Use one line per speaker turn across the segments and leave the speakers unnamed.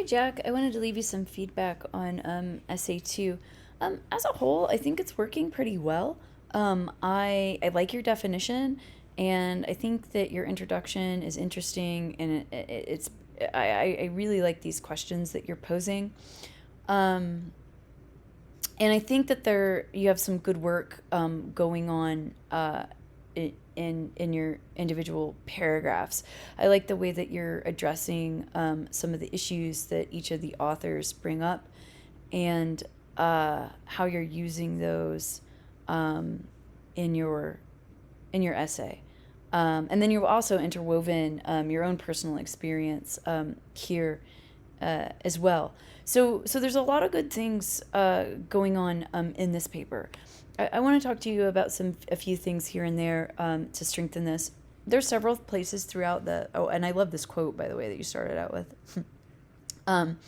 Hi, Jack. I wanted to leave you some feedback on Essay 2. As a whole, I think it's working pretty well. I like your definition, and I think that your introduction is interesting, and I really like these questions that you're posing. Um, and I think that you have some good work going on in your individual paragraphs. I like the way that you're addressing some of the issues that each of the authors bring up, and how you're using those um, in your essay. And then you've also interwoven your own personal experience here as well. So there's a lot of good things going on in this paper. I want to talk to you about a few things here and there to strengthen this. There's several places throughout the. Oh, and I love this quote, by the way, that you started out with. um,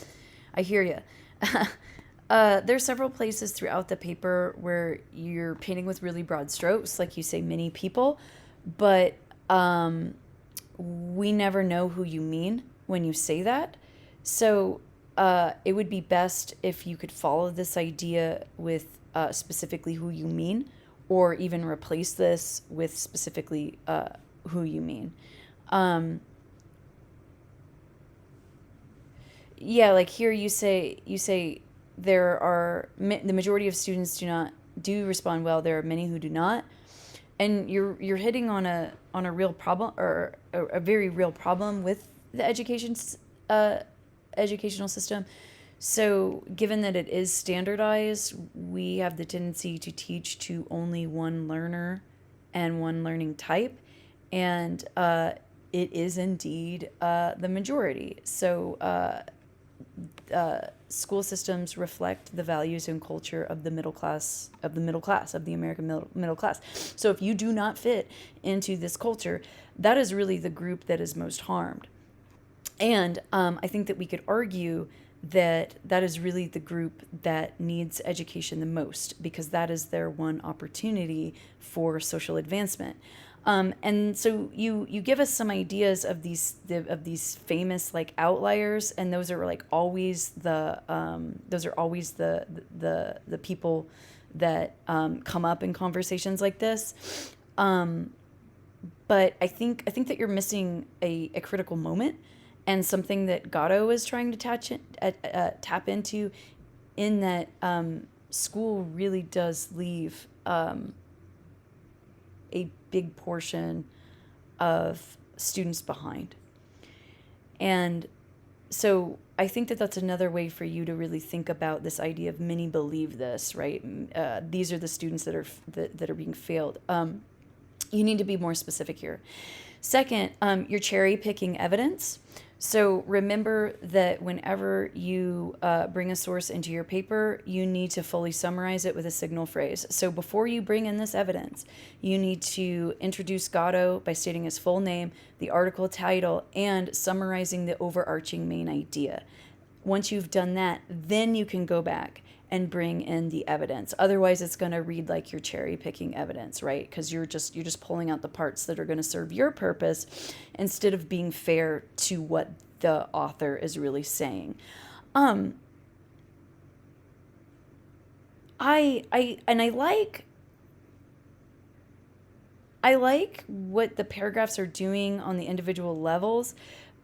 I hear you. There's several places throughout the paper where you're painting with really broad strokes, like you say, many people, but we never know who you mean when you say that. So it would be best if you could follow this idea with specifically who you mean, or even replace this with specifically who you mean. Um, yeah, like here you say there are the majority of students do respond well. There are many who do not, and you're hitting on a real problem, or a very real problem with the uh, educational system. So given that it is standardized, we have the tendency to teach to only one learner and one learning type, and it is indeed the majority. So school systems reflect the values and culture of the American middle class. So if you do not fit into this culture, that is really the group that is most harmed. And I think that we could argue that that is really the group that needs education the most, because that is their one opportunity for social advancement. And so you give us some ideas of these famous like outliers, and those are like always the people that come up in conversations like this. Um, but I think that you're missing a critical moment, and something that Gatto is trying to tap into, in that school really does leave a big portion of students behind. And so I think that that's another way for you to really think about this idea of many believe this, right? These are the students that are being failed. You need to be more specific here. Second, you're cherry picking evidence. So remember that whenever you bring a source into your paper, you need to fully summarize it with a signal phrase. So before you bring in this evidence, you need to introduce Gatto by stating his full name, the article title, and summarizing the overarching main idea. Once you've done that, then you can go back and bring in the evidence. Otherwise, it's going to read like you're cherry picking evidence, right? Because you're just pulling out the parts that are going to serve your purpose, instead of being fair to what the author is really saying. Um, I like what the paragraphs are doing on the individual levels,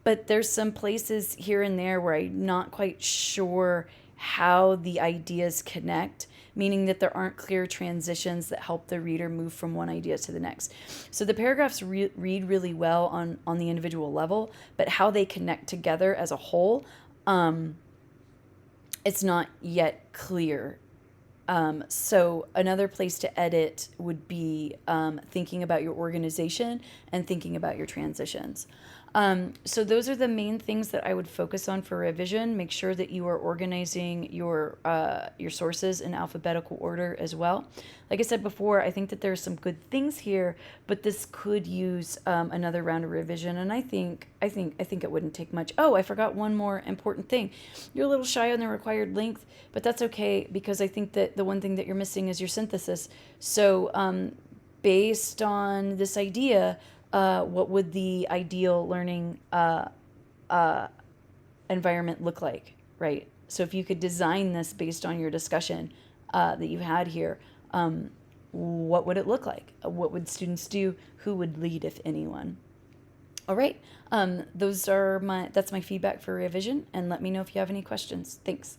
but there's some places here and there where I'm not quite sure how the ideas connect, meaning that there aren't clear transitions that help the reader move from one idea to the next. So the paragraphs read really well on the individual level, but how they connect together as a whole, um, it's not yet clear. So another place to edit would be thinking about your organization and thinking about your transitions. So those are the main things that I would focus on for revision. Make sure that you are organizing your sources in alphabetical order as well. Like I said before, I think that there are some good things here, but this could use another round of revision. And I think it wouldn't take much. Oh, I forgot one more important thing. You're a little shy on the required length, but that's okay, because I think that the one thing that you're missing is your synthesis. So based on this idea, what would the ideal learning environment look like, right? So if you could design this based on your discussion that you had here, what would it look like? What would students do? Who would lead, if anyone? All right. That's my feedback for revision, and let me know if you have any questions. Thanks.